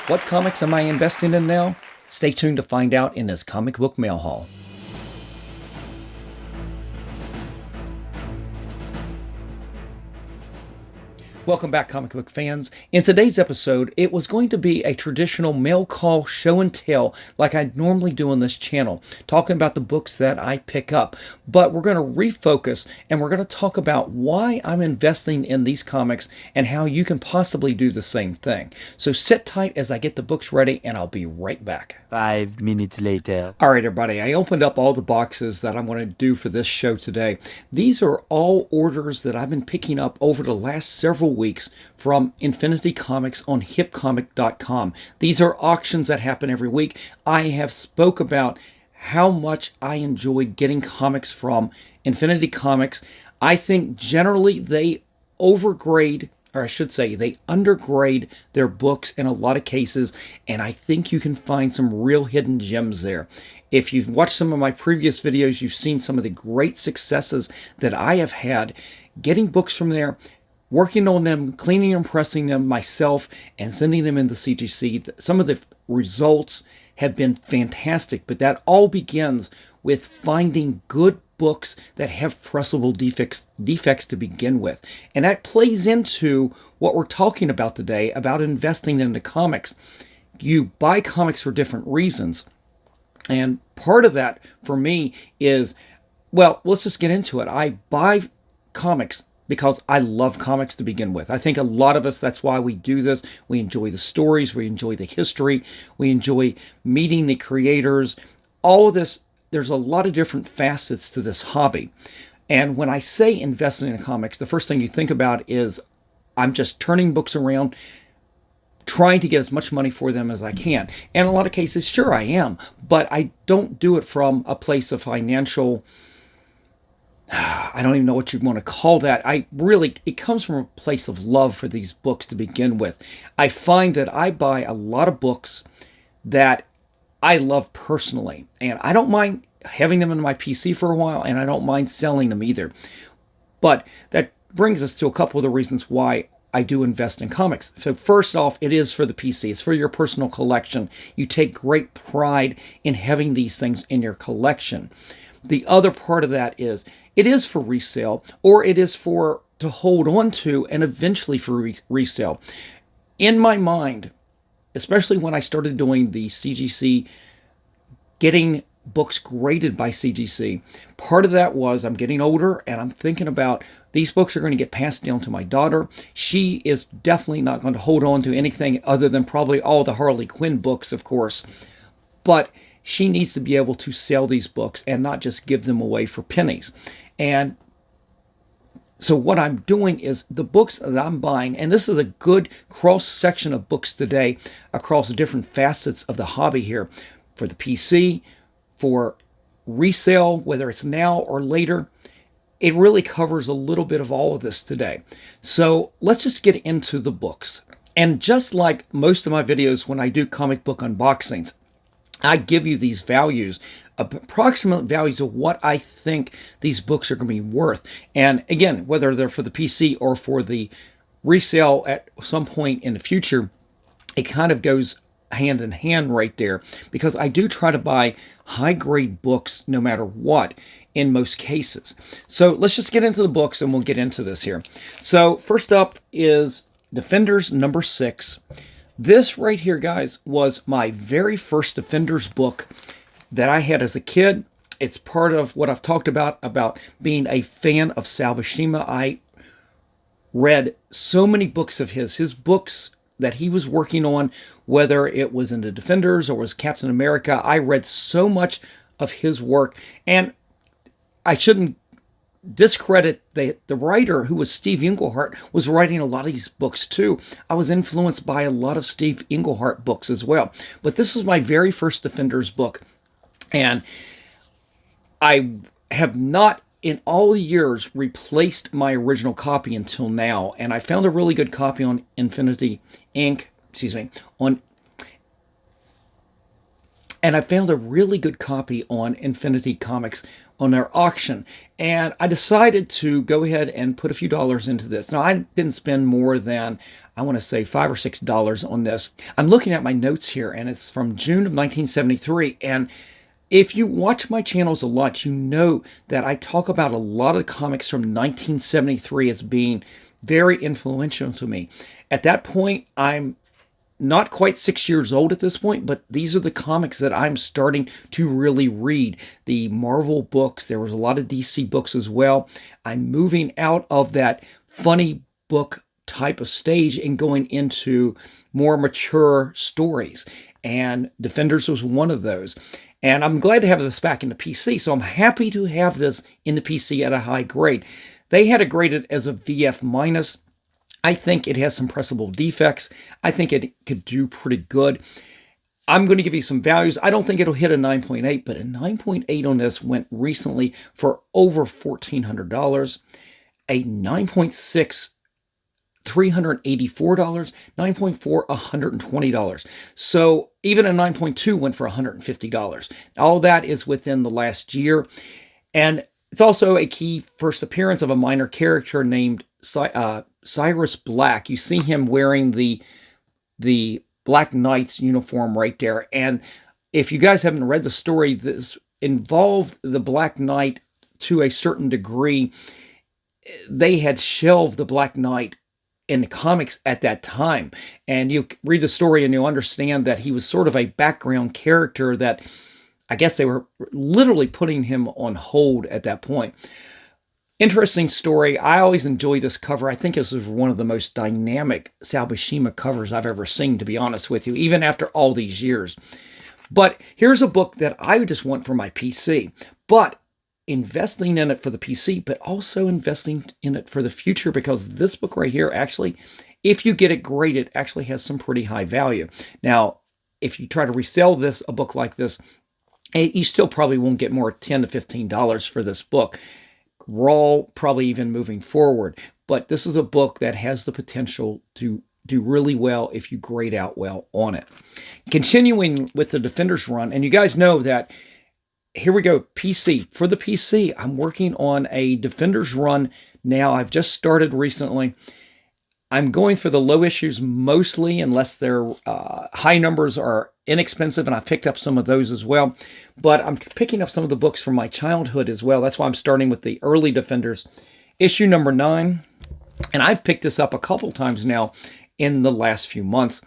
What comics am I investing in now? Stay tuned to find out in this comic book mail haul. Welcome back, comic book fans. In today's episode, it was going to be a traditional mail call show and tell like I normally do on this channel, talking about the books that I pick up. But we're going to refocus and we're going to talk about why I'm investing in these comics and how you can possibly do the same thing. So sit tight as I get the books ready and I'll be right back. 5 minutes later. All right, everybody, I opened up all the boxes that I'm going to do for this show today. These are all orders that I've been picking up over the last several weeks from Infinity Comics on hipcomic.com. These are auctions that happen every week. I have spoke about how much I enjoy getting comics from Infinity Comics. I think generally they overgrade, or I should say they undergrade their books in a lot of cases, and I think you can find some real hidden gems there. If you've watched some of my previous videos, you've seen some of the great successes that I have had getting books from there, working on them, cleaning and pressing them myself, and sending them into CGC. Some of the results have been fantastic, but that all begins with finding good books that have pressable defects to begin with. And that plays into what we're talking about today, about investing into comics. You buy comics for different reasons. And part of that for me is, well, let's just get into it. I buy comics because I love comics to begin with. I think a lot of us, that's why we do this. We enjoy the stories, we enjoy the history, we enjoy meeting the creators. All of this, there's a lot of different facets to this hobby. And when I say investing in comics, the first thing you think about is I'm just turning books around, trying to get as much money for them as I can. And in a lot of cases, sure, I am. But I don't do it from a place of financial, I don't even know what you want to call that. It comes from a place of love for these books to begin with. I find that I buy a lot of books that I love personally, and I don't mind having them in my PC for a while, and I don't mind selling them either. But that brings us to a couple of the reasons why I do invest in comics. So first off, it is for the PC. It's for your personal collection. You take great pride in having these things in your collection. The other part of that is it is for resale, or it is for to hold on to and eventually for resale. In my mind, especially when I started doing the CGC, getting books graded by CGC, part of that was I'm getting older and I'm thinking about these books are going to get passed down to my daughter. She is definitely not going to hold on to anything other than probably all the Harley Quinn books, of course. But she needs to be able to sell these books and not just give them away for pennies. And so what I'm doing is the books that I'm buying, and this is a good cross-section of books today across different facets of the hobby here, for the PC, for resale, whether it's now or later. It really covers a little bit of all of this today. So let's just get into the books. And just like most of my videos when I do comic book unboxings, I give you these values, approximate values of what I think these books are going to be worth. And again, whether they're for the PC or for the resale at some point in the future, it kind of goes hand in hand right there, because I do try to buy high-grade books no matter what in most cases. So let's just get into the books and we'll get into this here. So first up is Defenders number 6. This right here, guys, was my very first Defenders book that I had as a kid. It's part of what I've talked about being a fan of Sal Buscema. I read so many books of his books that he was working on, whether it was in the Defenders or was Captain America. I read so much of his work, and I shouldn't discredit the writer, who was Steve Englehart, was writing a lot of these books too. I was influenced by a lot of Steve Englehart books as well. But this was my very first Defenders book. And I have not, in all the years, replaced my original copy until now. And I found a really good copy on Infinity Inc. On and I found a really good copy on Infinity Comics on their auction. And I decided to go ahead and put a few dollars into this. Now, I didn't spend more than, I want to say, $5 or $6 on this. I'm looking at my notes here, and it's from June of 1973. And if you watch my channels a lot, you know that I talk about a lot of comics from 1973 as being very influential to me. At that point, I'm not quite 6 years old at this point, but these are the comics that I'm starting to really read. The Marvel books, there was a lot of DC books as well. I'm moving out of that funny book type of stage and going into more mature stories. And Defenders was one of those. And I'm glad to have this back in the PC, so I'm happy to have this in the PC at a high grade. They had it graded as a VF minus. I think it has some pressable defects. I think it could do pretty good. I'm going to give you some values. I don't think it'll hit a 9.8, but a 9.8 on this went recently for over $1,400. A 9.6, $384, 9.4, $120. So even a 9.2 went for $150. All that is within the last year. And it's also a key first appearance of a minor character named Cyrus Black. You see him wearing the Black Knight's uniform right there. And if you guys haven't read the story, this involved the Black Knight to a certain degree. They had shelved the Black Knight in the comics at that time. And you read the story and you'll understand that he was sort of a background character that I guess they were literally putting him on hold at that point. Interesting story. I always enjoy this cover. I think this is one of the most dynamic Sal Buscema covers I've ever seen, to be honest with you, even after all these years. But here's a book that I just want for my PC. But investing in it for the PC, but also investing in it for the future, because this book right here, actually, if you get it graded, actually has some pretty high value. Now, if you try to resell this, a book like this, you still probably won't get more $10 to $15 for this book. Raw, probably even moving forward. But this is a book that has the potential to do really well if you grade out well on it. Continuing with the Defenders run, and you guys know that, here we go, PC. For the PC, I'm working on a Defenders run now. I've just started recently. I'm going for the low issues mostly, unless their high numbers are inexpensive, and I picked up some of those as well. But I'm picking up some of the books from my childhood as well. That's why I'm starting with the early Defenders. Issue number 9, and I've picked this up a couple times now in the last few months.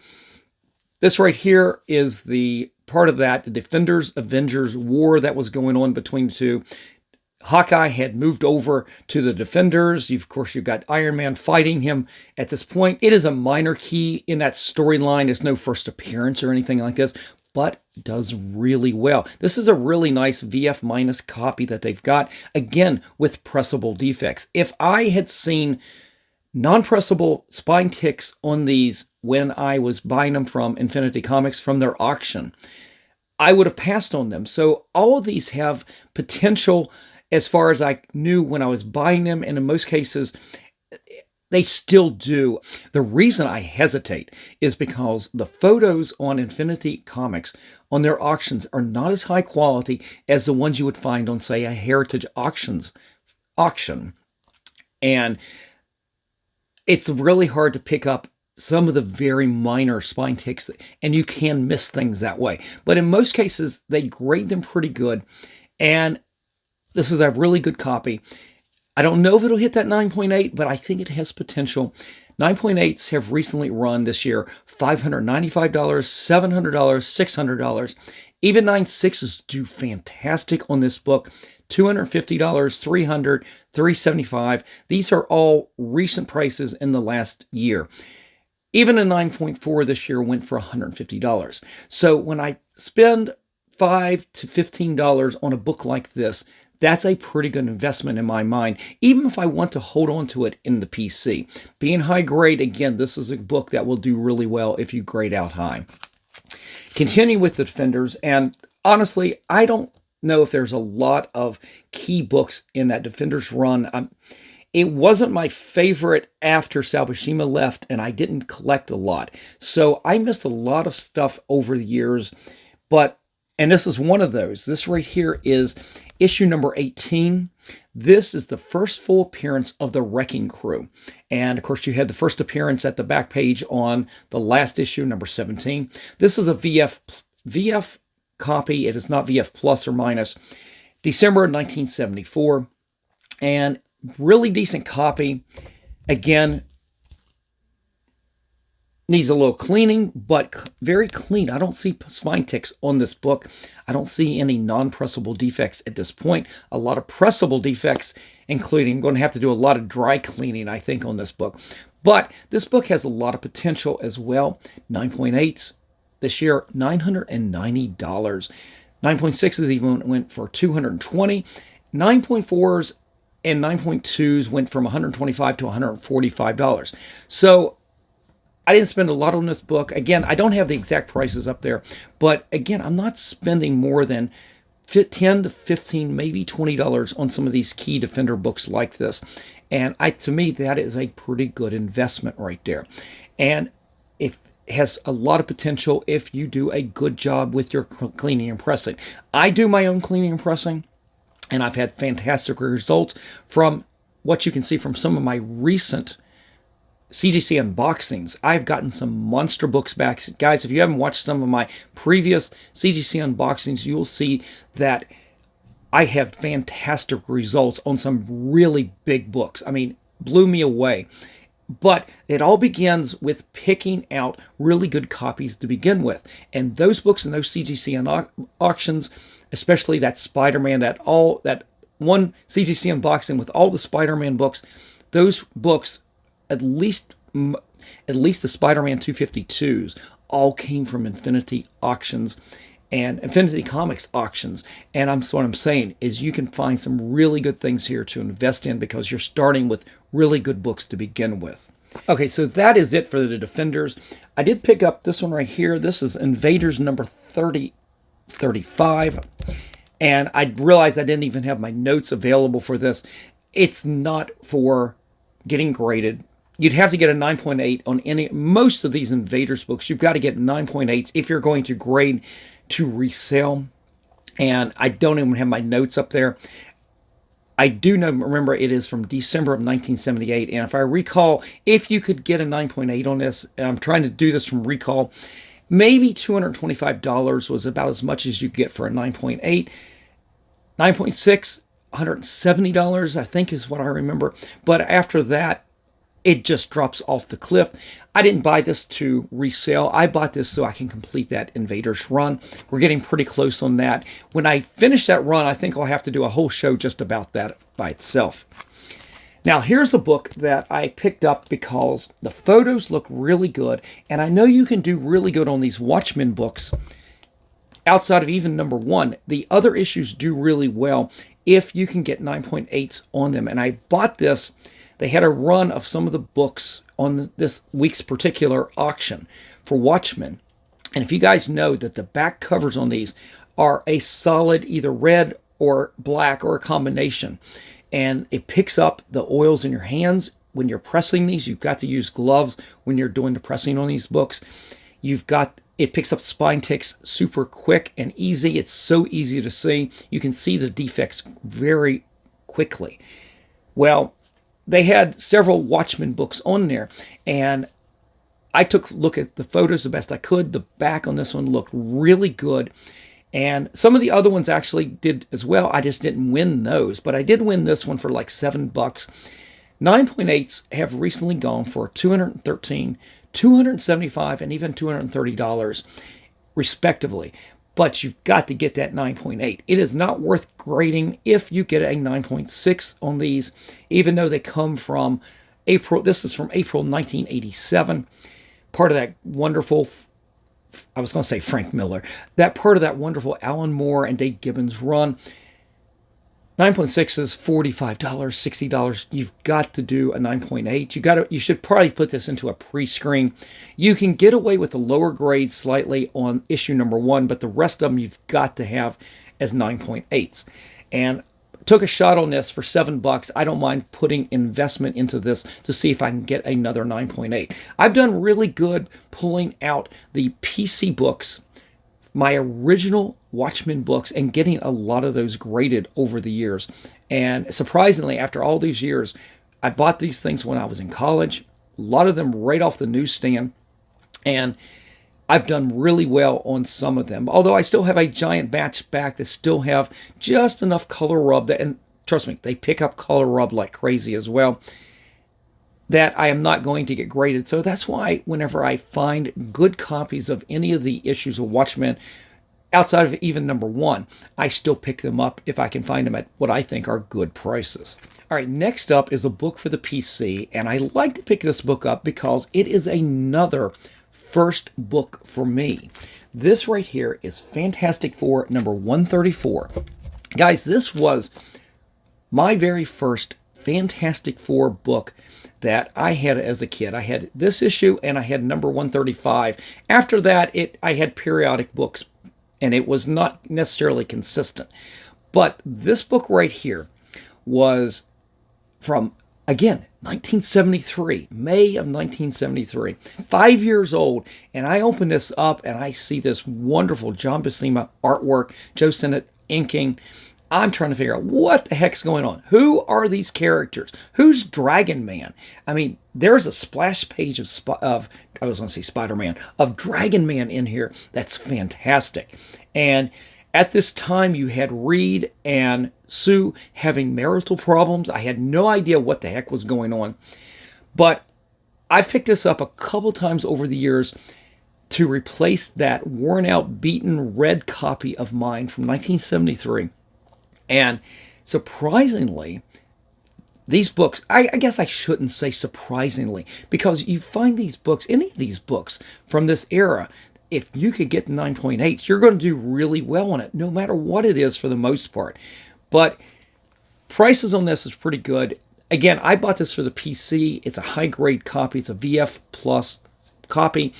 This right here is the part of that, the Defenders-Avengers war that was going on between the two. Hawkeye had moved over to the Defenders. Of course, you've got Iron Man fighting him at this point. It is a minor key in that storyline. It's no first appearance or anything like this, but does really well. This is a really nice VF minus copy that they've got, again, with pressable defects. If I had seen non-pressable spine ticks on these when I was buying them from Infinity Comics from their auction, I would have passed on them. So all of these have potential as far as I knew when I was buying them, and in most cases, they still do. The reason I hesitate is because the photos on Infinity Comics on their auctions are not as high quality as the ones you would find on, say, a Heritage auction. And it's really hard to pick up some of the very minor spine ticks, and you can miss things that way. But in most cases, they grade them pretty good, and this is a really good copy. I don't know if it'll hit that 9.8, but I think it has potential. 9.8s have recently run this year $595, $700, $600. Even 9.6s do fantastic on this book. $250, $300, $375. These are all recent prices in the last year. Even a 9.4 this year went for $150. So when I spend $5 to $15 on a book like this, that's a pretty good investment in my mind, even if I want to hold on to it in the PC. Being high grade, again, this is a book that will do really well if you grade out high. Continue with the Defenders, and honestly, I don't know if there's a lot of key books in that Defenders run. It wasn't my favorite after Sal Buscema left, and I didn't collect a lot. So I missed a lot of stuff over the years, but And this is one of those. This right here is issue number 18. This is the first full appearance of the Wrecking Crew. And of course, you had the first appearance at the back page on the last issue, number 17. This is a VF copy. It is not VF plus or minus. December 1974. And really decent copy. Again, needs a little cleaning, but very clean. I don't see spine ticks on this book. I don't see any non-pressable defects at this point. A lot of pressable defects, including I'm going to have to do a lot of dry cleaning, I think, on this book. But this book has a lot of potential as well. 9.8s this year, $990. 9.6s even went for $220. 9.4s and 9.2s went from $125 to $145. So I didn't spend a lot on this book. Again, I don't have the exact prices up there, but again, I'm not spending more than $10 to $15, maybe $20 on some of these key Defender books like this. And to me, that is a pretty good investment right there. And it has a lot of potential if you do a good job with your cleaning and pressing. I do my own cleaning and pressing, and I've had fantastic results from what you can see from some of my recent CGC unboxings. I've gotten some monster books back. Guys, if you haven't watched some of my previous CGC unboxings, you will see that I have fantastic results on some really big books. I mean, blew me away. But it all begins with picking out really good copies to begin with. And those books and those CGC auctions, especially that Spider-Man, that one CGC unboxing with all the Spider-Man books, those books, at least the Spider-Man 252s, all came from Infinity auctions and Infinity Comics auctions. And what I'm saying is you can find some really good things here to invest in because you're starting with really good books to begin with. Okay, so that is it for the Defenders. I did pick up this one right here. This is Invaders number 35. And I realized I didn't even have my notes available for this. It's not for getting graded. You'd have to get a 9.8 on most of these Invaders books. You've got to get 9.8s if you're going to grade to resell. And I don't even have my notes up there. I do remember it is from December of 1978. And if I recall, if you could get a 9.8 on this, and I'm trying to do this from recall, maybe $225 was about as much as you get for a 9.8. 9.6, $170, I think is what I remember. But after that, it just drops off the cliff. I didn't buy this to resell. I bought this so I can complete that Invaders run. We're getting pretty close on that. When I finish that run, I think I'll have to do a whole show just about that by itself. Now, here's a book that I picked up because the photos look really good, and I know you can do really good on these Watchmen books outside of even number 1. The other issues do really well if you can get 9.8s on them. And I bought this. They had a run of some of the books on this week's particular auction for Watchmen. And if you guys know that the back covers on these are a solid either red or black or a combination. And it picks up the oils in your hands when you're pressing these. You've got to use gloves when you're doing the pressing on these books. It picks up spine ticks super quick and easy. It's so easy to see. You can see the defects very quickly. Well, they had several Watchmen books on there, and I took a look at the photos the best I could. The back on this one looked really good, and some of the other ones actually did as well. I just didn't win those, but I did win this one for like $7. 9.8s have recently gone for $213, $275, and even $230 respectively. But you've got to get that 9.8. It is not worth grading if you get a 9.6 on these, even though they come from April. This is from April 1987. Part of that wonderful, I was going to say Frank Miller, that part of that wonderful Alan Moore and Dave Gibbons run. 9.6 is $45, $60. You've got to do a 9.8. You should probably put this into a pre-screen. You can get away with the lower grade slightly on issue number 1, but the rest of them you've got to have as 9.8s. And took a shot on this for $7. I don't mind putting investment into this to see if I can get another 9.8. I've done really good pulling out the PC books my original Watchmen books and getting a lot of those graded over the years. And surprisingly, after all these years, I bought these things when I was in college, a lot of them right off the newsstand, and I've done really well on some of them. Although I still have a giant batch back that still have just enough color rub that, and trust me, they pick up color rub like crazy as well, that I am not going to get graded. So that's why whenever I find good copies of any of the issues of Watchmen, outside of even #1, I still pick them up if I can find them at what I think are good prices. All right, next up is a book for the PC, and I like to pick this book up because it is another first book for me. This right here is Fantastic Four #134. Guys, this was my very first Fantastic Four book that I had as a kid. I had this issue and I had #135. After that, I had periodic books, and it was not necessarily consistent. But this book right here was from, again, 1973, May of 1973, 5 years old. And I open this up and I see this wonderful John Buscema artwork, Joe Sinnott inking. I'm trying to figure out what the heck's going on. Who are these characters? Who's Dragon Man? I mean, there's a splash page of I was going to say Spider-Man, of Dragon Man in here. That's fantastic. And at this time, you had Reed and Sue having marital problems. I had no idea what the heck was going on. But I've picked this up a couple times over the years to replace that worn out, beaten red copy of mine from 1973. And surprisingly, these books, I guess I shouldn't say surprisingly, because you find these books, any of these books from this era, if you could get the 9.8, you're going to do really well on it, no matter what it is for the most part. But prices on this is pretty good. Again, I bought this for the PC. It's a high-grade copy. It's a VF Plus copy.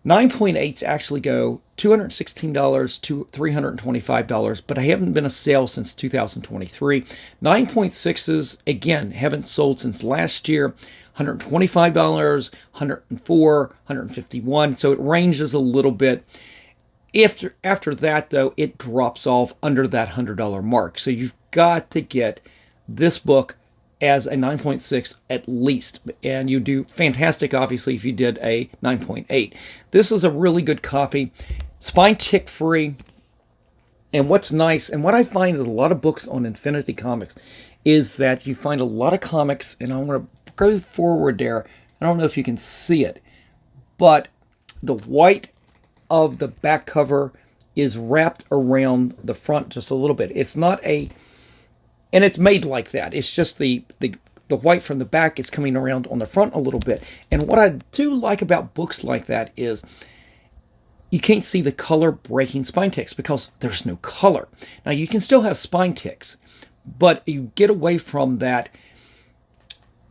9.8s actually go $216 to $325, but I haven't been a sale since 2023. 9.6s, again, haven't sold since last year. $125, $104, $151, so it ranges a little bit. After that, though, it drops off under that $100 mark. So you've got to get this book as a 9.6 at least. And you do fantastic, obviously, if you did a 9.8. This is a really good copy. Spine tick free. And what's nice, and what I find in a lot of books on Infinity Comics, is that you find a lot of comics, and I'm going to go forward there. I don't know if you can see it, but the white of the back cover is wrapped around the front just a little bit. It's not a, and it's made like that. It's just the white from the back is coming around on the front a little bit. And what I do like about books like that is you can't see the color breaking spine ticks because there's no color. Now you can still have spine ticks, but you get away from that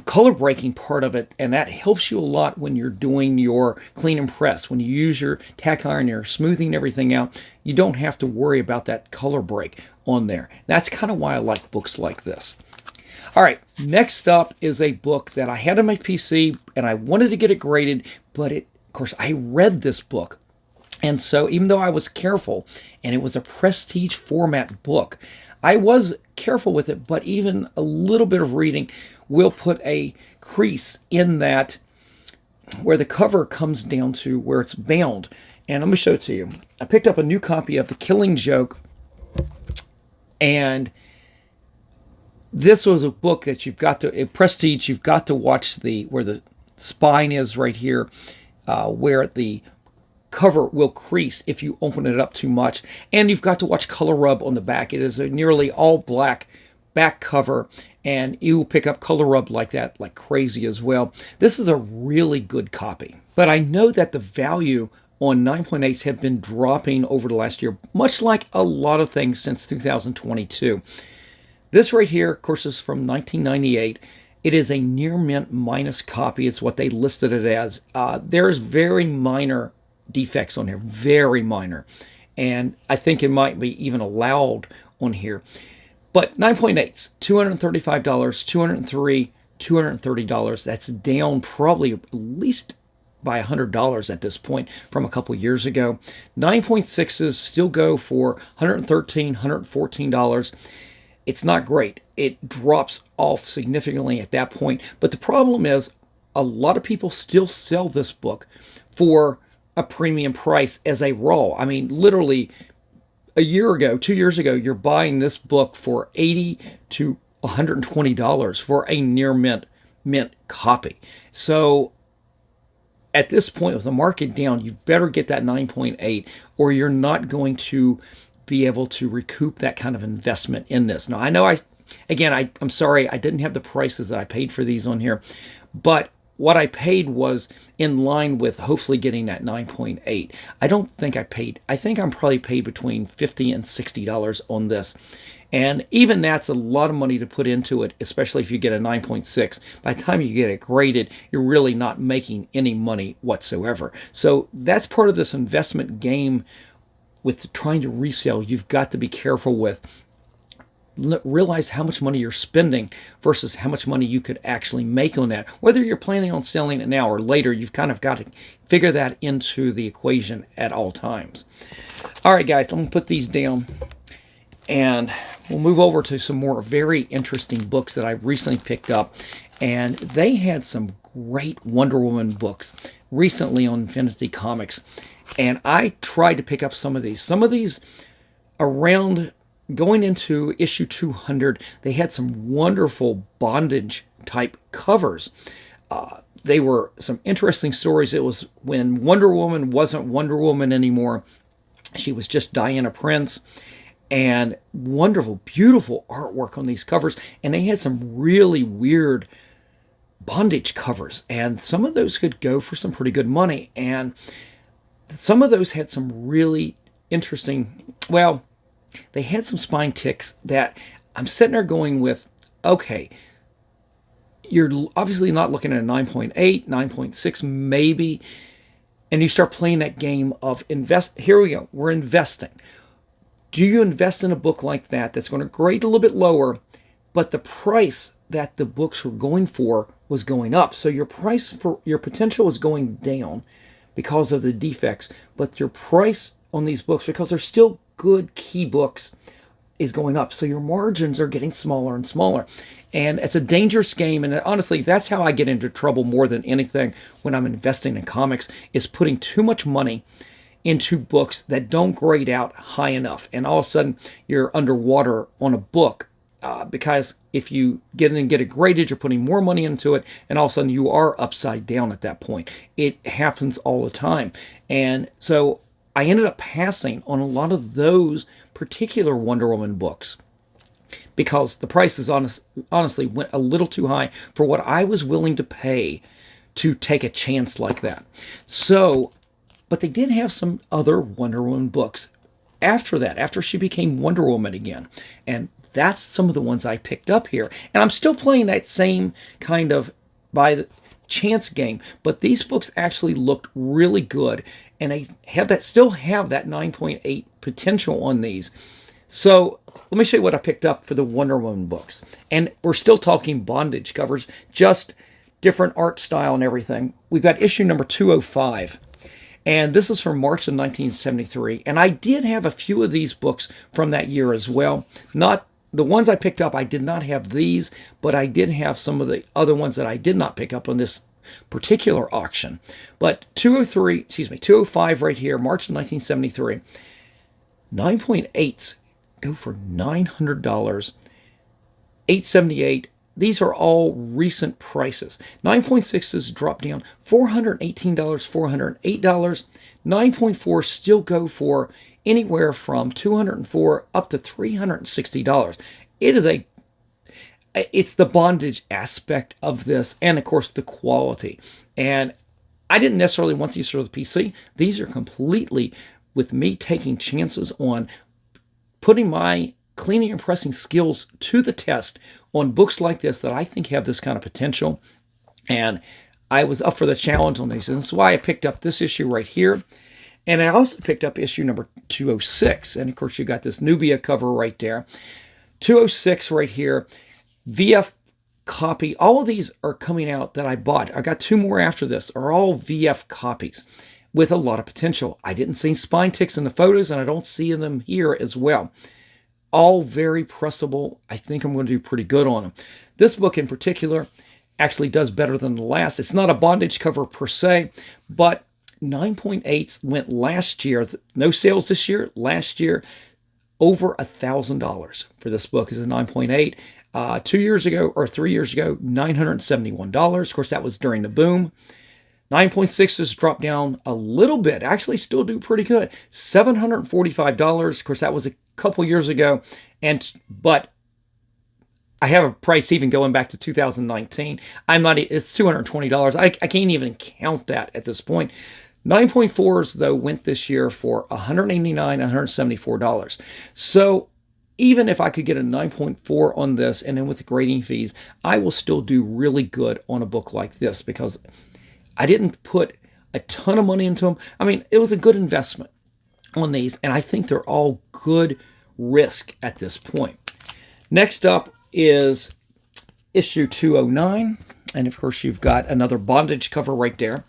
color breaking part of it, and that helps you a lot when you're doing your clean and press. When you use your tack iron, you're smoothing everything out, you don't have to worry about that color break on there. That's kind of why I like books like this. All right, next up is a book that I had on my PC and I wanted to get it graded, but of course I read this book. And so even though I was careful, and it was a prestige format book, I was careful with it, but even a little bit of reading will put a crease in that where the cover comes down to where it's bound. And let me show it to you. I picked up a new copy of The Killing Joke, and this was a book that you've got to, a prestige, you've got to watch where the spine is right here, where the cover will crease if you open it up too much. And you've got to watch color rub on the back. It is a nearly all black back cover, and you will pick up color rub like that like crazy as well. This is a really good copy. But I know that the value on 9.8s have been dropping over the last year, much like a lot of things since 2022. This right here, of course, is from 1998. It is a near mint minus copy. It's what they listed it as. There's very minor defects on here, very minor. And I think it might be even allowed on here. But 9.8s, $235, $203, $230. That's down probably at least by $100 at this point from a couple years ago. 9.6s still go for $113, $114. It's not great. It drops off significantly at that point. But the problem is a lot of people still sell this book for a premium price as a raw. I mean, literally a year ago, 2 years ago, you're buying this book for $80 to $120 for a near mint copy. So at this point, with the market down, you better get that 9.8 or you're not going to be able to recoup that kind of investment in this. Now, I know I'm sorry, I didn't have the prices that I paid for these on here, but what I paid was in line with hopefully getting that 9.8. I think I'm probably paid between $50 and $60 on this. And even that's a lot of money to put into it, especially if you get a 9.6. By the time you get it graded, you're really not making any money whatsoever. So that's part of this investment game with trying to resell. You've got to be careful with. Realize how much money you're spending versus how much money you could actually make on that. Whether you're planning on selling it now or later, you've kind of got to figure that into the equation at all times. All right, guys, I'm going to put these down. And we'll move over to some more very interesting books that I recently picked up. And they had some great Wonder Woman books recently on Infinity Comics. And I tried to pick up some of these. Some of these around going into issue 200, they had some wonderful bondage type covers. They were some interesting stories. It was when Wonder Woman wasn't Wonder Woman anymore. She was just Diana Prince. And wonderful, beautiful artwork on these covers. And they had some really weird bondage covers. And some of those could go for some pretty good money. And some of those had some really interesting, well, they had some spine ticks that I'm sitting there going with, okay, you're obviously not looking at a 9.8, 9.6 maybe. And you start playing that game of invest. Here we go. We're investing. Do you invest in a book like that that's going to grade a little bit lower, but the price that the books were going for was going up? So your price for your potential is going down because of the defects, but your price on these books, because they're still good key books, is going up. So your margins are getting smaller and smaller. And it's a dangerous game. And honestly, that's how I get into trouble more than anything when I'm investing in comics, is putting too much money into books that don't grade out high enough. And all of a sudden, you're underwater on a book because if you get in and get it graded, you're putting more money into it, and all of a sudden you are upside down at that point. It happens all the time. And so I ended up passing on a lot of those particular Wonder Woman books because the prices honestly went a little too high for what I was willing to pay to take a chance like that. So, but they did have some other Wonder Woman books after that, after she became Wonder Woman again. And that's some of the ones I picked up here. And I'm still playing that same kind of by the chance game, but these books actually looked really good. And they still have that 9.8 potential on these. So let me show you what I picked up for the Wonder Woman books. And we're still talking bondage covers, just different art style and everything. We've got issue number 205. And this is from March of 1973. And I did have a few of these books from that year as well. Not the ones I picked up, I did not have these, but I did have some of the other ones that I did not pick up on this particular auction. But 205 right here, March of 1973. 9.8s go for $900. 878. These are all recent prices. 9.6s drop down $418, $408. 9.4 still go for anywhere from $204 up to $360. It's the bondage aspect of this, and of course the quality. And I didn't necessarily want these for the PC. These are completely with me taking chances on putting my cleaning and pressing skills to the test on books like this that I think have this kind of potential. And I was up for the challenge on these. And that's why I picked up this issue right here. And I also picked up issue number 206. And of course, you got this Nubia cover right there. 206 right here. VF copy. All of these are coming out that I bought. I got 2 more after this, are all VF copies with a lot of potential. I didn't see spine ticks in the photos, and I don't see them here as well. All very pressable. I think I'm going to do pretty good on them. This book in particular actually does better than the last. It's not a bondage cover per se, but 9.8s went last year. No sales this year. Last year, over $1,000 for this book is a 9.8. 2 years ago or 3 years ago, $971. Of course, that was during the boom. 9.6 has dropped down a little bit. Actually, still do pretty good. $745. Of course, that was a couple years ago, but I have a price even going back to 2019. It's $220. I can't even count that at this point. 9.4s though went this year for $189, $174. So even if I could get a 9.4 on this, and then with the grading fees, I will still do really good on a book like this because I didn't put a ton of money into them. I mean, it was a good investment on these, and I think they're all good risk at this point. Next up is issue 209, and of course you've got another bondage cover right there.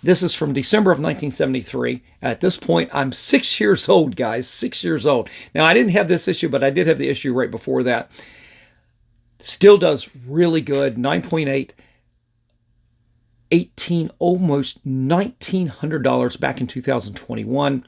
This is from December of 1973. At this point, I'm 6 years old, guys. 6 years old. Now, I didn't have this issue, but I did have the issue right before that. Still does really good. 9.8, almost $1,900 back in 2021.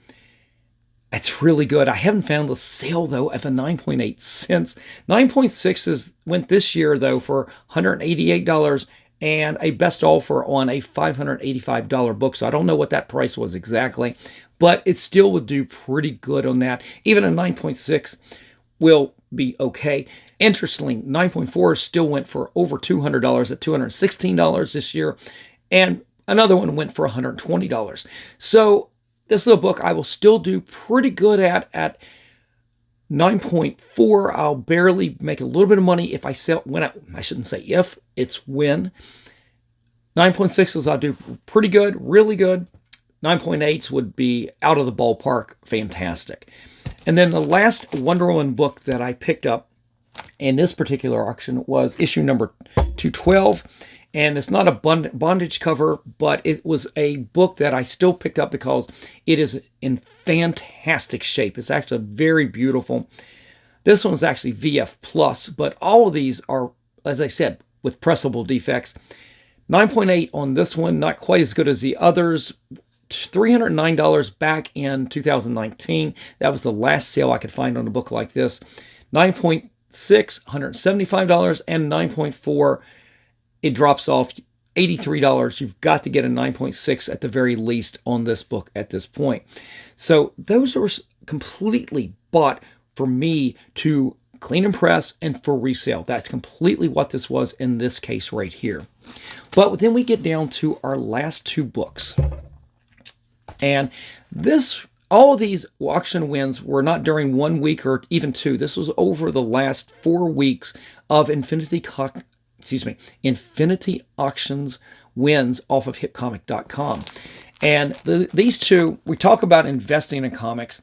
It's really good. I haven't found the sale, though, of a 9.8 since. 9.6 went this year, though, for $188. And a best offer on a $585 book. So I don't know what that price was exactly, but it still would do pretty good on that. Even a 9.6 will be okay. Interestingly, 9.4 still went for over $200 at $216 this year. And another one went for $120. So this little book I will still do pretty good at 9.4, I'll barely make a little bit of money if I sell, I shouldn't say if, it's when. 9.6s I'll do pretty good, really good. 9.8s would be out of the ballpark, fantastic. And then the last Wonder Woman book that I picked up in this particular auction was issue number 212. And it's not a bondage cover, but it was a book that I still picked up because it is in fantastic shape. It's actually very beautiful. This one's actually VF Plus, but all of these are, as I said, with pressable defects. 9.8 on this one, not quite as good as the others. $309 back in 2019. That was the last sale I could find on a book like this. 9.6, $175, and 9.4, it drops off $83. You've got to get a 9.6 at the very least on this book at this point. So those are completely bought for me to clean and press and for resale. That's completely what this was in this case right here. But then we get down to our last 2 books. And all of these auction wins were not during 1 week or even 2. This was over the last 4 weeks of Infinity Auctions wins off of hipcomic.com. And these 2, we talk about investing in comics,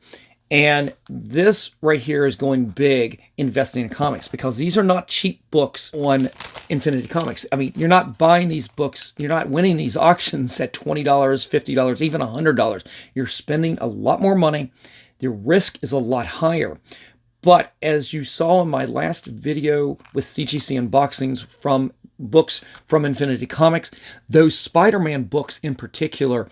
and this right here is going big, investing in comics, because these are not cheap books on Infinity Comics. I mean, you're not buying these books, you're not winning these auctions at $20, $50, even $100. You're spending a lot more money. The risk is a lot higher. But as you saw in my last video with CGC unboxings from books from Infinity Comics, those Spider-Man books in particular,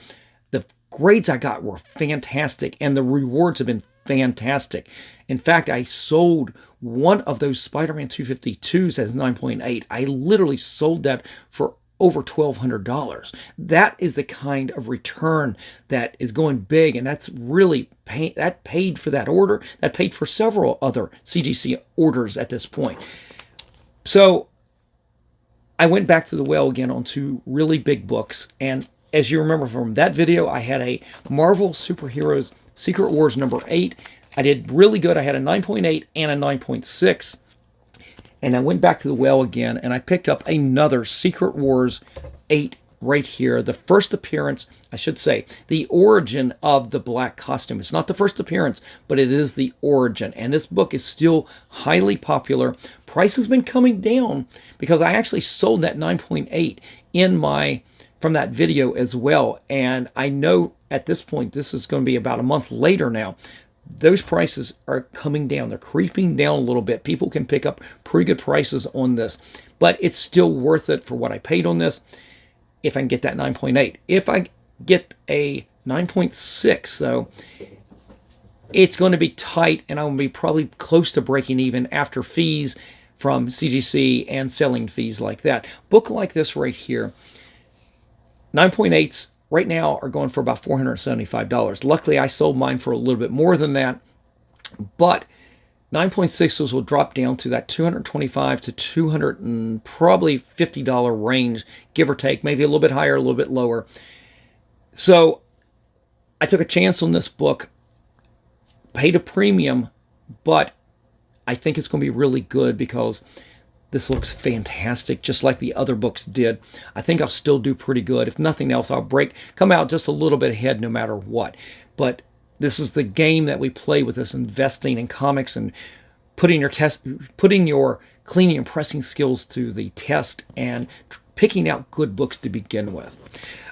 the grades I got were fantastic, and the rewards have been fantastic. In fact, I sold one of those Spider-Man 252s as 9.8. I literally sold that for over $1,200. That is the kind of return that is going big, and that's really that paid for that order. That paid for several other CGC orders at this point. So I went back to the well again on 2 really big books, and as you remember from that video, I had a Marvel Superheroes Secret Wars number 8. I did really good. I had a 9.8 and a 9.6. And I went back to the well again, and I picked up another Secret Wars 8 right here, the first appearance, I should say, the origin of the black costume. It's not the first appearance, but it is the origin. And this book is still highly popular. Price has been coming down because I actually sold that 9.8 in my from that video as well. And I know at this point, this is going to be about a month later now, those prices are coming down. They're creeping down a little bit. People can pick up pretty good prices on this, but it's still worth it for what I paid on this if I can get that 9.8. If I get a 9.6, though, it's going to be tight, and I'm going to be probably close to breaking even after fees from CGC and selling fees like that. Book like this right here, 9.8s right now are going for about $475. Luckily, I sold mine for a little bit more than that, but 9.6s will drop down to that $225 to $200 and probably $50 range, give or take, maybe a little bit higher, a little bit lower. So I took a chance on this book, paid a premium, but I think it's going to be really good because this looks fantastic, just like the other books did. I think I'll still do pretty good. If nothing else, I'll come out just a little bit ahead no matter what. But this is the game that we play with this investing in comics and putting your cleaning and pressing skills to the test and picking out good books to begin with.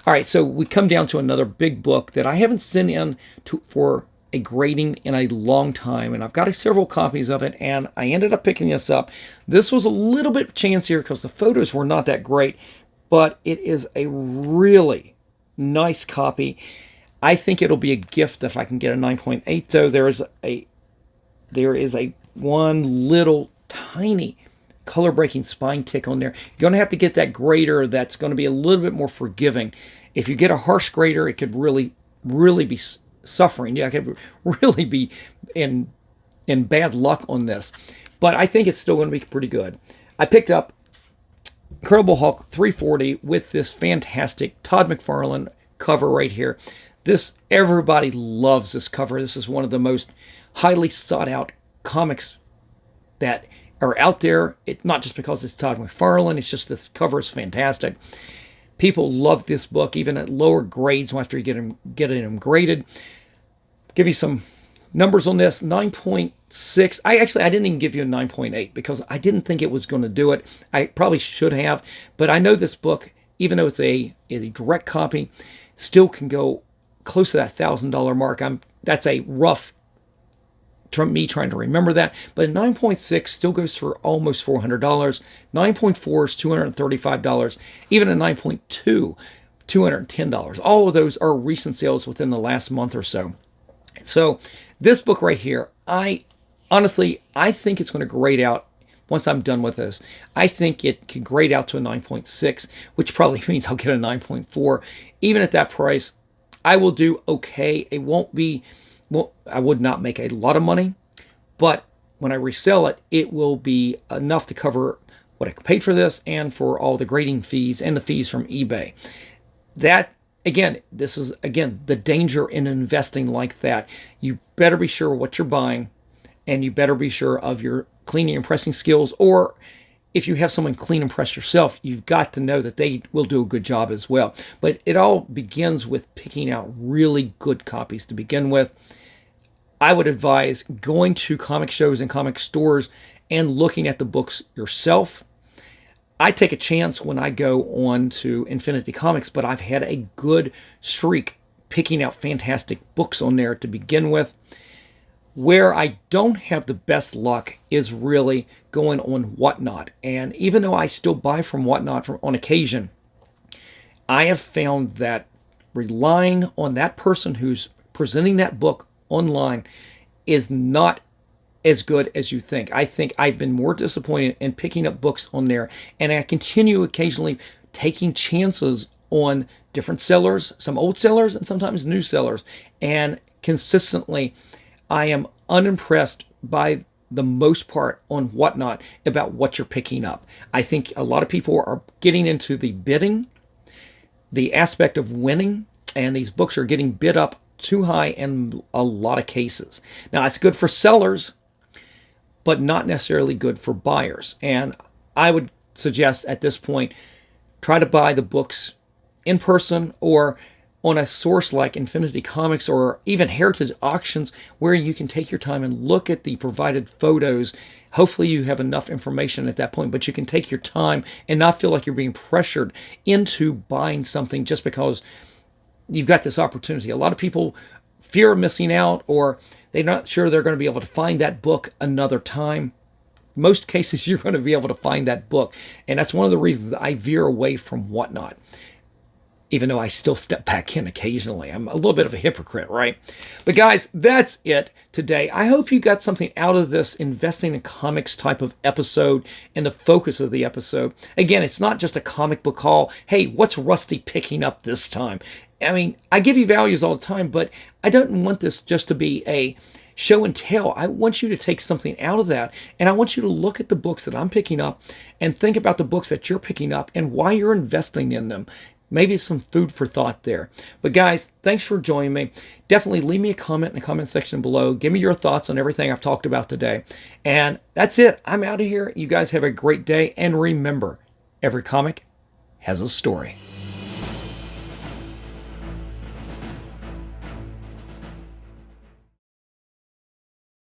All right, so we come down to another big book that I haven't sent in for a grading in a long time, and I've got several copies of it, and I ended up picking this up. This was a little bit chancier because the photos were not that great, but it is a really nice copy. I think it'll be a gift if I can get a 9.8, though. There is a one little tiny color breaking spine tick on there. You're going to have to get that grader that's going to be a little bit more forgiving. If you get a harsh grader, it could really be suffering. Yeah, I could really be in bad luck on this. But I think it's still going to be pretty good. I picked up Incredible Hulk 340 with this fantastic Todd McFarlane cover right here. Everybody loves this cover. This is one of the most highly sought out comics that are out there. It's not just because it's Todd McFarlane, it's just this cover is fantastic. People love this book, even at lower grades after you getting them graded. Give you some numbers on this. 9.6. I didn't even give you a 9.8 because I didn't think it was going to do it. I probably should have, but I know this book, even though it's a direct copy, still can go close to that $1,000 mark. That's a rough me trying to remember that, but 9.6 still goes for almost $400. 9.4 is $235. Even a 9.2, $210. All of those are recent sales within the last month or so. So this book right here, I think it's going to grade out once I'm done with this. I think it can grade out to a 9.6, which probably means I'll get a 9.4. Even at that price, I will do okay. It won't be, I would not make a lot of money, but when I resell it, it will be enough to cover what I paid for this and for all the grading fees and the fees from eBay. This is the danger in investing like that. You better be sure what you're buying, and you better be sure of your cleaning and pressing skills, or if you have someone clean and press yourself, you've got to know that they will do a good job as well. But it all begins with picking out really good copies to begin with. I would advise going to comic shows and comic stores and looking at the books yourself. I take a chance when I go on to Infinity Comics, but I've had a good streak picking out fantastic books on there to begin with. Where I don't have the best luck is really going on Whatnot. And even though I still buy from Whatnot on occasion, I have found that relying on that person who's presenting that book online is not as good as you think. I think I've been more disappointed in picking up books on there, and I continue occasionally taking chances on different sellers, some old sellers and sometimes new sellers, and consistently I am unimpressed by the most part on Whatnot about what you're picking up. I think a lot of people are getting into the bidding, the aspect of winning, and these books are getting bid up too high in a lot of cases. Now, it's good for sellers, but not necessarily good for buyers. And I would suggest at this point, try to buy the books in person or on a source like Infinity Comics or even Heritage Auctions, where you can take your time and look at the provided photos. Hopefully you have enough information at that point, but you can take your time and not feel like you're being pressured into buying something just because you've got this opportunity. A lot of people fear of missing out, or they're not sure they're going to be able to find that book another time. Most cases, you're going to be able to find that book. And that's one of the reasons I veer away from Whatnot, even though I still step back in occasionally. I'm a little bit of a hypocrite, right? But guys, that's it today. I hope you got something out of this investing in comics type of episode and the focus of the episode. Again, it's not just a comic book haul. Hey, what's Rusty picking up this time? I mean, I give you values all the time, but I don't want this just to be a show and tell. I want you to take something out of that, and I want you to look at the books that I'm picking up and think about the books that you're picking up and why you're investing in them. Maybe some food for thought there. But guys, thanks for joining me. Definitely leave me a comment in the comment section below. Give me your thoughts on everything I've talked about today. And that's it. I'm out of here. You guys have a great day. And remember, every comic has a story.